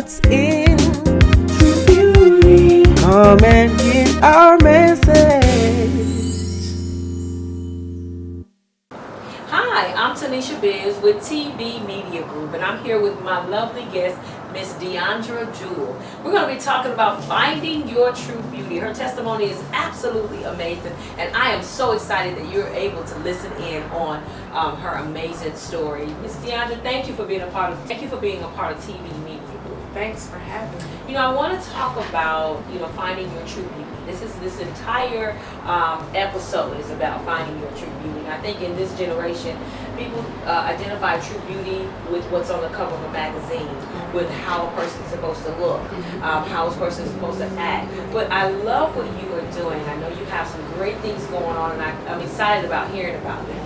what's in true beauty. Come and get our message. Hi, I'm Tanisha Biz with TB Media Group, and I'm here with my lovely guest, Miss Diondra Jewell. We're going to be talking about finding your true beauty. Her testimony is absolutely amazing, and I am so excited that you're able to listen in on her amazing story. Miss Diondra, thank you for being a part of TB Media Group. Thanks for having me. You know, I want to talk about finding your true beauty. This entire episode is about finding your true beauty. And I think in this generation, people identify true beauty with what's on the cover of a magazine, with how a person's supposed to look, how a person's supposed to act. But I love what you are doing. I know you have some great things going on, and I'm excited about hearing about them.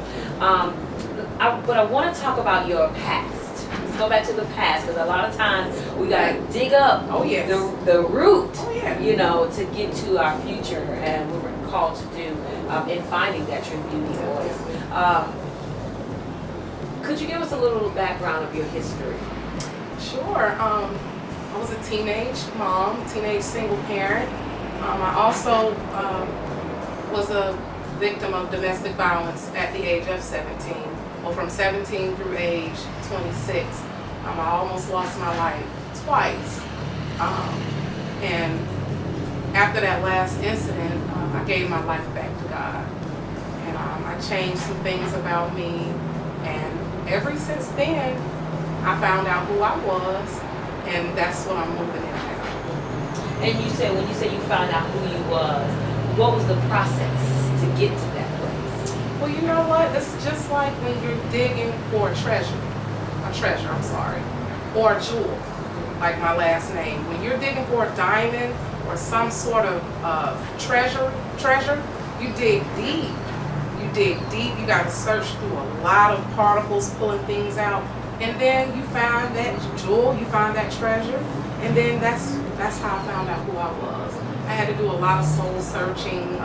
But I want to talk about your past. Let's go back to the past, because a lot of times we gotta dig up the root, to get to our future and what we're called to do in finding that true beauty voice. Could you give us a little background of your history? Sure. I was a teenage mom, teenage single parent. I also was a victim of domestic violence at the age of 17. Well, from 17 through age 26. I almost lost my life twice. And after that last incident, I gave my life back to God. And I changed some things about me. And ever since then, I found out who I was. And that's what I'm moving in now. And when you say you found out who you was, what was the process to get to that place? Well, you know what? It's just like when you're digging for a treasure, or a jewel, like my last name. When you're digging for a diamond or some sort of treasure, you dig deep. You got to search through a lot of particles, pulling things out, and then you find that jewel, you find that treasure, and then that's how I found out who I was. I had to do a lot of soul searching,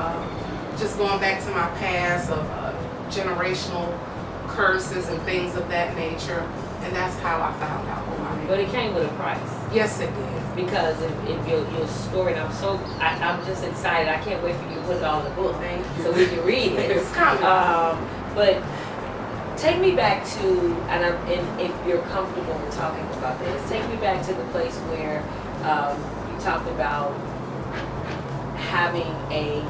just going back to my past of generational curses and things of that nature, and that's how I found out who I am. But it came with a price. Yes, it did. Because if your story, and I'm just excited. I can't wait for you to put it all in the book, so we can read it. It's coming. But take me back to, and if you're comfortable with talking about this, take me back to the place where you talked about having a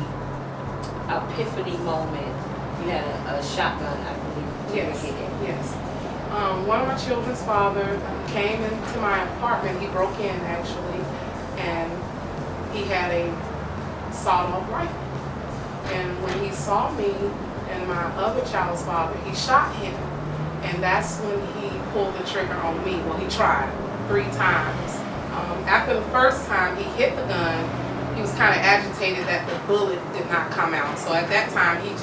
epiphany moment. You had a shotgun, I believe. Yes. One of my children's father came into my apartment. He broke in actually, and he had a sawed-off rifle. And when he saw me and my other child's father, he shot him. And that's when he pulled the trigger on me. Well, he tried 3 times. After the first time he hit the gun, he was kind of agitated that the bullet did not come out. So at that time, he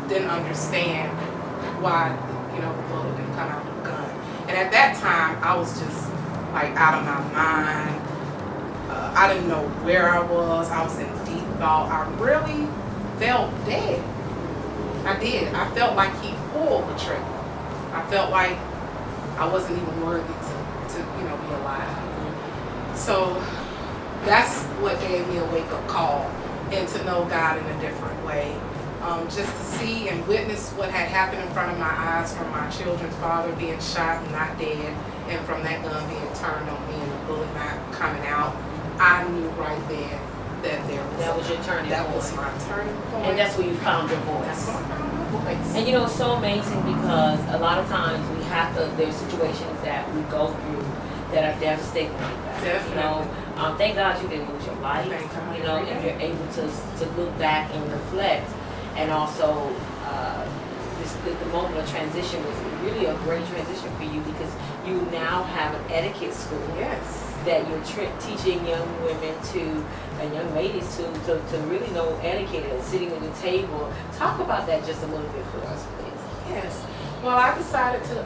didn't understand why the bullet didn't come out of the gun. And at that time, I was just like out of my mind. I didn't know where I was. I was in deep thought. I really felt dead. I did. I felt like he pulled the trigger. I felt like I wasn't even worthy to be alive. So that's what gave me a wake-up call and to know God in a different way. Just to see and witness what had happened in front of my eyes from my children's father being shot and not dead, and from that gun being turned on me and the bullet not coming out, I knew right then that was your turning point. That was my turning point. And that's where you found your voice. That's where I found my voice. And it's so amazing because a lot of times there's situations that we go through that are devastating like that. Definitely. Thank God you didn't lose your life. Thank God. And you're able to look back and reflect. And also, the moment of transition was really a great transition for you because you now have an etiquette school. Yes. That you're teaching young women and young ladies to really know etiquette and sitting at the table. Talk about that just a little bit for us, please. Yes. Well, I decided to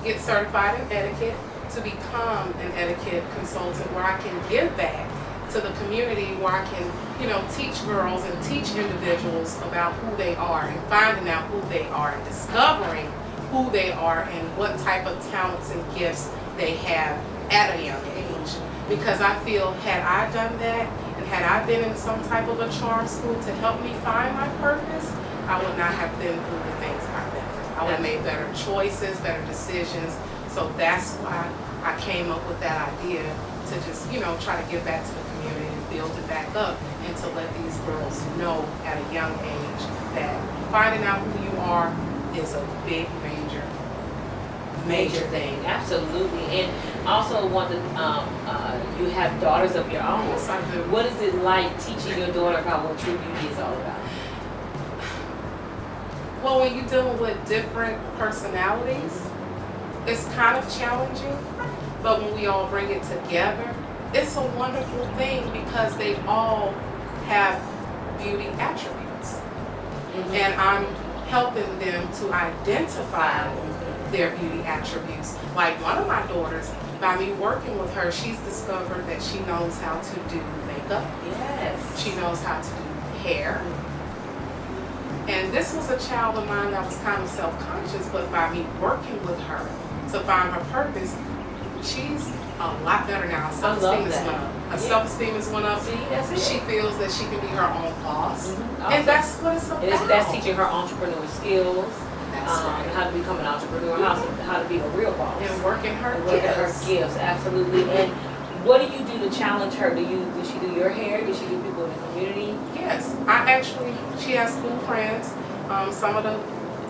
get certified in etiquette to become an etiquette consultant where I can give back to the community, where I can, teach girls and teach individuals about who they are and finding out who they are and discovering who they are and what type of talents and gifts they have at a young age. Because I feel had I done that and had I been in some type of a charm school to help me find my purpose, I would not have been through the things I've been through. I would have made better choices, better decisions. So that's why I came up with that idea to just, try to give back to the community and build it back up, and to let these girls know at a young age that finding out who you are is a big, major thing. Absolutely. And also want to, you have daughters of your own. Yes, I do. What is it like teaching your daughter about what true beauty is all about? Well, when you're dealing with different personalities, it's kind of challenging, but when we all bring it together, it's a wonderful thing because they all have beauty attributes. Mm-hmm. And I'm helping them to identify their beauty attributes. Like one of my daughters, by me working with her, she's discovered that she knows how to do makeup. Yes. She knows how to do hair. And this was a child of mine that was kind of self-conscious, but by me working with her to find her purpose, she's a lot better now. Her self-esteem is went up. Her self-esteem is went up. See, that's it. She feels that she can be her own boss. Mm-hmm. And that's what it's about. That's teaching her entrepreneur skills, That's right. how to become an entrepreneur, how to be a real boss. And working her gifts, absolutely. And what do you do to challenge her? Does she do your hair? Does she do people in the community? Yes, she has school friends. Some of the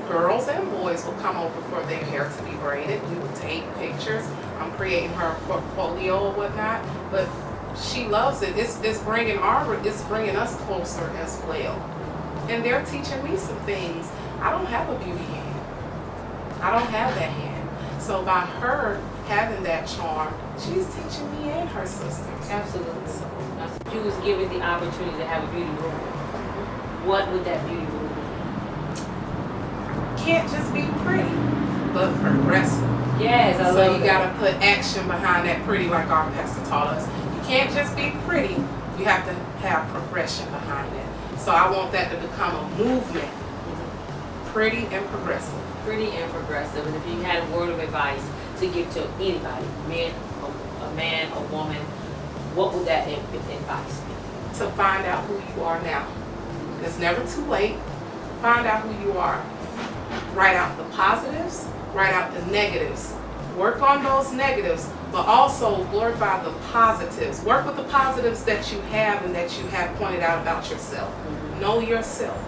girls and boys will come over for their hair to be braided. We will take pictures. I'm creating her portfolio or whatnot, but she loves it. It's bringing us closer as well. And they're teaching me some things. I don't have a beauty hand. I don't have that hand. So by her having that charm, she's teaching me and her sisters. Absolutely. So, if you was given the opportunity to have a beauty room, what would that beauty room be? Can't just be pretty, but progressive. Yes, I love So you that. gotta put action behind that pretty, like our pastor taught us. You can't just be pretty, you have to have progression behind it. So I want that to become a movement. Pretty and progressive. Pretty and progressive. And if you had a word of advice to give to anybody, a man, a woman, what would that advice be? To find out who you are now. It's never too late. Find out who you are. Write out the positives, write out the negatives. Work on those negatives, but also glorify the positives. Work with the positives that you have and that you have pointed out about yourself. Mm-hmm. Know yourself,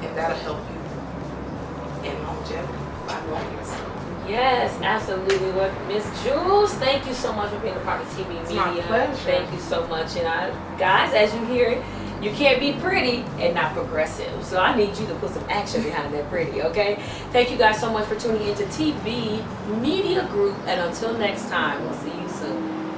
and that'll help you in longevity by knowing yourself. Yes, absolutely. Well, Miss Jules, thank you so much for being a part of TV Media. It's my pleasure. Thank you so much. And guys, as you hear it, you can't be pretty and not progressive. So I need you to put some action behind that pretty, okay? Thank you guys so much for tuning into TV Media Group. And until next time, we'll see you soon.